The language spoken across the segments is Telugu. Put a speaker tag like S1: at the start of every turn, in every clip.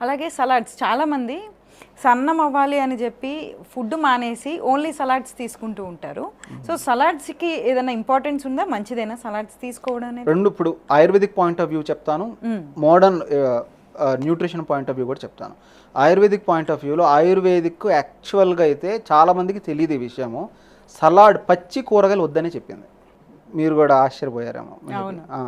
S1: అలాగే సలాడ్స్ చాలామంది సన్నం అవ్వాలి అని చెప్పి ఫుడ్ మానేసి ఓన్లీ సలాడ్స్ తీసుకుంటూ ఉంటారు. సో సలాడ్స్కి ఏదైనా ఇంపార్టెన్స్ ఉందా? మంచిదేనా సలాడ్స్ తీసుకోవడం అనేది?
S2: రెండు ఇప్పుడు ఆయుర్వేదిక్ పాయింట్ ఆఫ్ వ్యూ చెప్తాను, modern nutrition point of view కూడా చెప్తాను. ఆయుర్వేదిక్ పాయింట్ ఆఫ్ వ్యూలో ఆయుర్వేదిక్ యాక్చువల్గా అయితే చాలామందికి తెలియదు ఈ విషయము. సలాడ్ పచ్చి కూరగాయలు వద్దని చెప్పింది. మీరు కూడా ఆశ్చర్యపోయారేమో.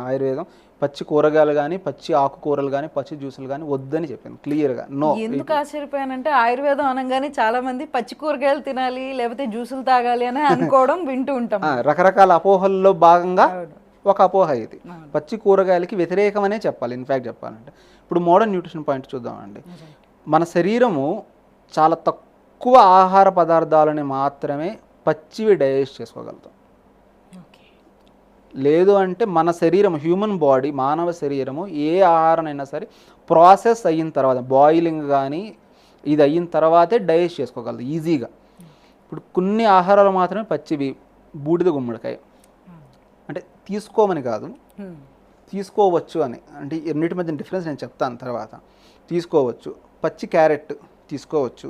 S2: ఆయుర్వేదం పచ్చి కూరగాయలు కానీ, పచ్చి ఆకుకూరలు కానీ, పచ్చి జ్యూసులు కానీ వద్దని చెప్పింది క్లియర్గా. నో.
S1: ఎందుకు ఆశ్చర్యపోయానంటే ఆయుర్వేదం అనగానే చాలా మంది పచ్చి కూరగాయలు తినాలి లేకపోతే జ్యూసులు తాగాలి అని అనుకోవడం వింటూ ఉంటాం.
S2: రకరకాల అపోహల్లో భాగంగా ఒక అపోహ ఇది. పచ్చి కూరగాయలకి వ్యతిరేకమనే చెప్పాలి ఇన్ఫ్యాక్ట్ చెప్పాలంటే. ఇప్పుడు మోడర్న్ న్యూట్రిషన్ పాయింట్ చూద్దామండి. మన శరీరము చాలా తక్కువ ఆహార పదార్థాలని మాత్రమే పచ్చివి డైజెస్ట్ చేసుకోగలుగుతాం. లేదు అంటే మన శరీరం, హ్యూమన్ బాడీ, మానవ శరీరము ఏ ఆహారమైనా సరే ప్రాసెస్ అయిన తర్వాత, బాయిలింగ్ కానీ ఇది అయిన తర్వాతే డైజెస్ట్ చేసుకోగలదు ఈజీగా. ఇప్పుడు కొన్ని ఆహారాలు మాత్రమే పచ్చివి. బూడిద గుమ్మడికాయ అంటే తీసుకోమని కాదు, తీసుకోవచ్చు అని. అంటే రెండింటి మధ్య డిఫరెన్స్ నేను చెప్తాను తర్వాత. తీసుకోవచ్చు. పచ్చి క్యారెట్ తీసుకోవచ్చు,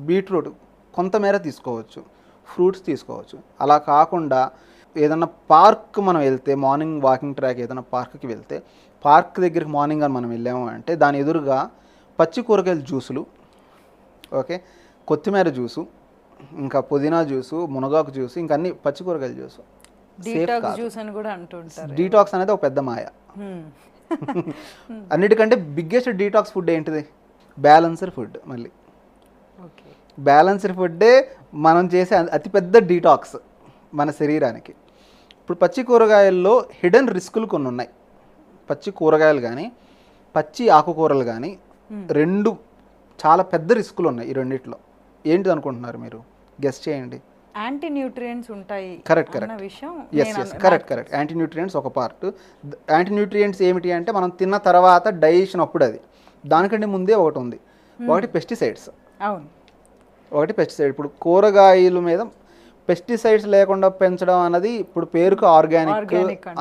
S2: బీట్రూట్ కొంతమేర తీసుకోవచ్చు, ఫ్రూట్స్ తీసుకోవచ్చు. అలా కాకుండా ఏదన్నా పార్క్ మనం వెళ్తే, మార్నింగ్ వాకింగ్ ట్రాక్ ఏదైనా పార్క్కి వెళ్తే, పార్క్ దగ్గరికి మార్నింగ్ అని మనం వెళ్ళాము అంటే దాని ఎదురుగా పచ్చి కూరగాయల జ్యూసులు, ఓకే, కొత్తిమీర జ్యూసు, ఇంకా పుదీనా జ్యూసు, మునగాకు జ్యూసు, ఇంకా అన్ని పచ్చి కూరగాయల జ్యూసు. డీటాక్స్ అనేది ఒక పెద్ద మాయ. అన్నిటికంటే బిగ్గెస్ట్ డీటాక్స్ ఫుడ్ ఏంటిది? Balanced food. మళ్ళీ బ్యాలెన్స్డ్ ఫుడ్డే మనం చేసే అతిపెద్ద డీటాక్స్ మన శరీరానికి. ఇప్పుడు పచ్చి కూరగాయల్లో హిడెన్ రిస్కులు కొన్ని ఉన్నాయి. పచ్చి కూరగాయలు కానీ, పచ్చి ఆకుకూరలు కానీ, రెండు చాలా పెద్ద రిస్కులు ఉన్నాయి. ఈ రెండిట్లో ఏంటిది అనుకుంటున్నారు మీరు? గెస్ చేయండి.
S1: యాంటీ న్యూట్రియంట్స్ ఉంటాయి.
S2: కరెక్ట్. కరెక్ట్. యాంటీ న్యూట్రియంట్స్ ఒక పార్ట్. యాంటీ న్యూట్రియంట్స్ ఏమిటి అంటే మనం తిన్న తర్వాత డైజెషన్ అప్పుడు అది. దానికంటే ముందే ఒకటి ఉంది. ఒకటి పెస్టిసైడ్స్.
S1: అవును,
S2: ఒకటి పెస్టిసైడ్. ఇప్పుడు కూరగాయల మీద పెస్టిసైడ్స్ లేకుండా పెంచడం అన్నది ఇప్పుడు పేరుకు ఆర్గానిక్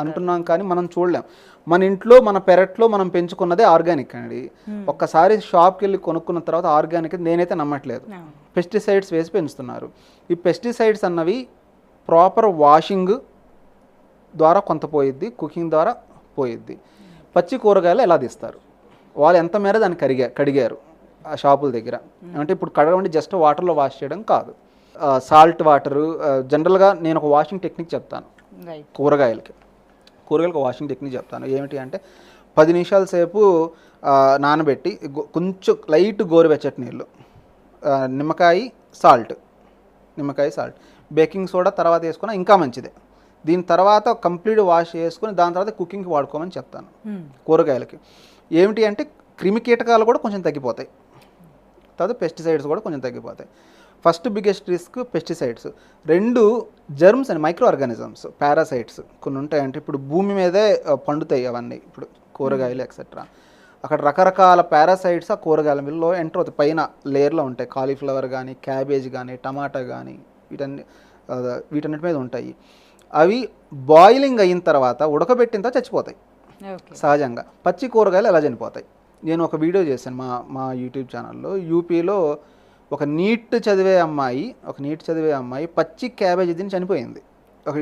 S2: అంటున్నాం, కానీ మనం చూడలేం. మన ఇంట్లో, మన పెరట్లో మనం పెంచుకున్నదే ఆర్గానిక్ అండి. ఒక్కసారి షాప్కి వెళ్ళి కొనుక్కున్న తర్వాత ఆర్గానిక్ నేనైతే నమ్మట్లేదు. పెస్టిసైడ్స్ వేసి పెంచుతున్నారు. ఈ పెస్టిసైడ్స్ అన్నవి ప్రాపర్ వాషింగ్ ద్వారా కొంత పోయిద్ది, కుకింగ్ ద్వారా పోయిద్ది. పచ్చి కూరగాయలు ఎలా తీస్తారు? వాళ్ళు ఎంత మేర దాన్ని కడిగారు ఆ షాపుల దగ్గర. అంటే ఇప్పుడు కడగండి జస్ట్ వాటర్లో వాష్ చేయడం కాదు, సాల్ట్ వాటరు. జనరల్గా నేను ఒక వాషింగ్ టెక్నిక్ చెప్తాను కూరగాయలకి వాషింగ్ టెక్నిక్ చెప్తాను. ఏమిటి అంటే 10 నిమిషాల సేపు నానబెట్టి కొంచెం లైట్ గోరువెచ్చటి నీళ్ళు, నిమ్మకాయ సాల్ట్, బేకింగ్ సోడా తర్వాత వేసుకున్నా ఇంకా మంచిదే. దీని తర్వాత కంప్లీట్ వాష్ చేసుకుని దాని తర్వాత కుకింగ్కి వాడుకోమని చెప్తాను కూరగాయలకి. ఏమిటి అంటే క్రిమి కీటకాలు కూడా కొంచెం తగ్గిపోతాయి, తర్వాత పెస్టిసైడ్స్ కూడా కొంచెం తగ్గిపోతాయి. First biggest risk pesticides. 2 germs and micro organisms, parasites కొన్ని ఉంటాయంటే ఇప్పుడు భూమి మీదే పండుతాయి అవన్నీ, ఇప్పుడు కూరగాయలు ఎక్సెట్రా. అక్కడ రకరకాల పారాసైట్స్ ఆ కూరగాయల మీదలో ఎంటర్ అవుతాయి, పైన లేయర్లో ఉంటాయి. కాలీఫ్లవర్ కానీ, క్యాబేజ్ కానీ, టమాటా కానీ, వీటన్నిటి మీద ఉంటాయి. అవి బాయిలింగ్ అయిన తర్వాత, ఉడకబెట్టిన తర్వాత చచ్చిపోతాయి సహజంగా. పచ్చి కూరగాయలు ఎలా చనిపోతాయి? నేను ఒక వీడియో చేశాను మా యూట్యూబ్ ఛానల్లో. యూపీలో ఒక నీట్ చదివే అమ్మాయి పచ్చి క్యాబేజీ తిని చనిపోయింది.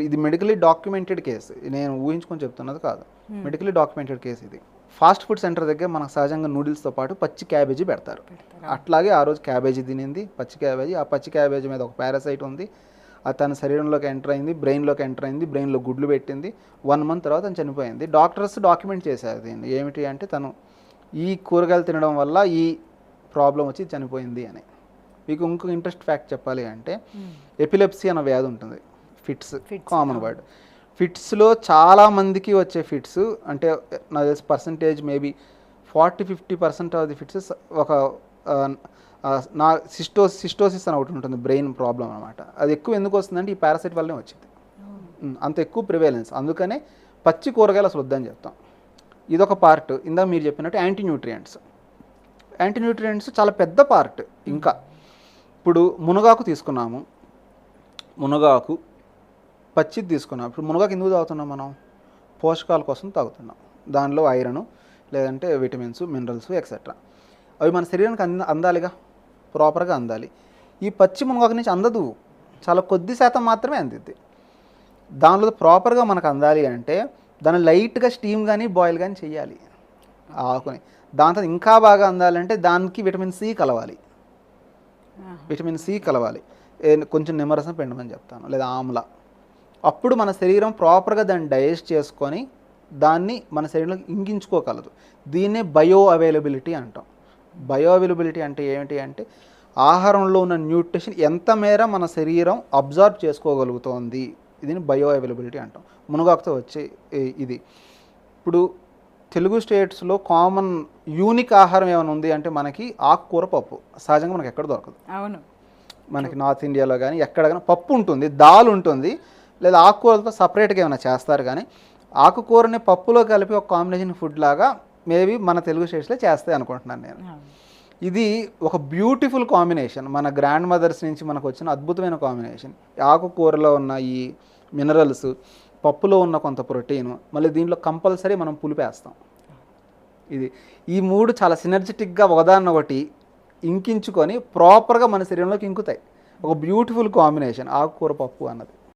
S2: ఇది మెడికలీ డాక్యుమెంటెడ్ కేసు, నేను ఊహించుకొని చెప్తున్నది కాదు, మెడికలీ డాక్యుమెంటెడ్ కేసు ఇది. ఫాస్ట్ ఫుడ్ సెంటర్ దగ్గర మనకు సహజంగా నూడిల్స్తో పాటు పచ్చి క్యాబేజీ పెడతారు. అట్లాగే ఆ రోజు క్యాబేజీ తినింది, పచ్చి క్యాబేజీ. ఆ పచ్చి క్యాబేజీ మీద ఒక పారాసైట్ ఉంది, అది తన శరీరంలోకి ఎంటర్ అయింది, బ్రెయిన్లో గుడ్లు పెట్టింది. 1 మంత్ తర్వాత తను చనిపోయింది. డాక్టర్స్ డాక్యుమెంట్ చేశారు దీన్ని. ఏమిటి అంటే తను ఈ కూరగాయలు తినడం వల్ల ఈ ప్రాబ్లం వచ్చి చనిపోయింది అని. మీకు ఇంకొక ఇంట్రెస్ట్ ఫ్యాక్ట్ చెప్పాలి అంటే, ఎపిలెప్సీ అనే వ్యాధి ఉంటుంది, ఫిట్స్, కామన్ వర్డ్. ఫిట్స్లో చాలామందికి వచ్చే ఫిట్స్ అంటే నాకు తెలిసి percentage maybe 40-50% of the fits ఒక సిస్టోసిస్ అని ఒకటి ఉంటుంది, బ్రెయిన్ ప్రాబ్లం అనమాట. అది ఎక్కువ ఎందుకు వస్తుందంటే ఈ పారాసైట్ వల్లనే వచ్చింది, అంత ఎక్కువ ప్రివేలెన్స్. అందుకనే పచ్చి కూరగాయలు అసలు వద్దని చెప్తాం. ఇదొక పార్ట్. ఇందాక మీరు చెప్పినట్టు యాంటీ న్యూట్రియంట్స్ చాలా పెద్ద పార్ట్. ఇంకా ఇప్పుడు మునగాకు తీసుకున్నాము, మునగాకు పచ్చిది తీసుకున్నాం. ఇప్పుడు మునగాకు ఎందుకు తాగుతున్నాం మనం? పోషకాల కోసం తాగుతున్నాం. దానిలో ఐరన్, లేదంటే విటమిన్స్, మినరల్స్ ఎక్సెట్రా. అవి మన శరీరానికి అందాలిగా, ప్రాపర్గా అందాలి. ఈ పచ్చి మునగాకు నుంచి అందదు, చాలా కొద్ది శాతం మాత్రమే అందిద్ది. దానిలో ప్రాపర్గా మనకు అందాలి అంటే దాన్ని లైట్గా స్టీమ్ కానీ బాయిల్ కానీ చేయాలి ఆ ఆకుని. దాంతో ఇంకా బాగా అందాలంటే దానికి విటమిన్ సి కలవాలి. విటమిన్ సి కలవాలి, కొంచెం నిమ్మరసం పిండమని చెప్తాను, లేదా ఆమ్ల. అప్పుడు మన శరీరం ప్రాపర్గా దాన్ని డైజెస్ట్ చేసుకొని దాన్ని మన శరీరంలోకి ఇంకించుకోగలదు. దీన్నే బయో అవైలబిలిటీ అంటాం. బయో అవైలబిలిటీ అంటే ఏమిటి అంటే ఆహారంలో ఉన్న న్యూట్రిషన్ ఎంత మేర మన శరీరం అబ్జర్వ్ చేసుకోగలుగుతోంది, దీన్ని బయో అవైలబిలిటీ అంటాం. మునగాకుతో వచ్చే ఇది. ఇప్పుడు తెలుగు స్టేట్స్లో కామన్ యూనిక్ ఆహారం ఏమైనా ఉంది అంటే మనకి ఆకుకూర పప్పు. సహజంగా మనకి ఎక్కడ దొరకదు.
S1: అవును,
S2: మనకి నార్త్ ఇండియాలో కానీ ఎక్కడ కానీ పప్పు ఉంటుంది, దాల్ ఉంటుంది, లేదా ఆకుకూరలతో సపరేట్గా ఏమైనా చేస్తారు. కానీ ఆకుకూరని పప్పులో కలిపి ఒక కాంబినేషన్ ఫుడ్ లాగా మేబీ మన తెలుగు స్టేట్స్లో చేస్తాయి అనుకుంటున్నాను నేను. ఇది ఒక బ్యూటిఫుల్ కాంబినేషన్. మన గ్రాండ్ మదర్స్ నుంచి మనకు వచ్చిన అద్భుతమైన కాంబినేషన్. ఆకుకూరలో ఉన్న ఈ మినరల్స్, పప్పులో ఉన్న కొంత ప్రోటీన్, మళ్ళీ దీంట్లో కంపల్సరీ మనం పులిపేస్తాం. ఈ మూడు చాలా సినర్జెటిక్గా ఒకదాన్ని ఒకటి ఇంకించుకొని ప్రాపర్గా మన శరీరంలోకి ఇంకుతాయి. ఒక బ్యూటిఫుల్ కాంబినేషన్ ఆకుకూర పప్పు అన్నది.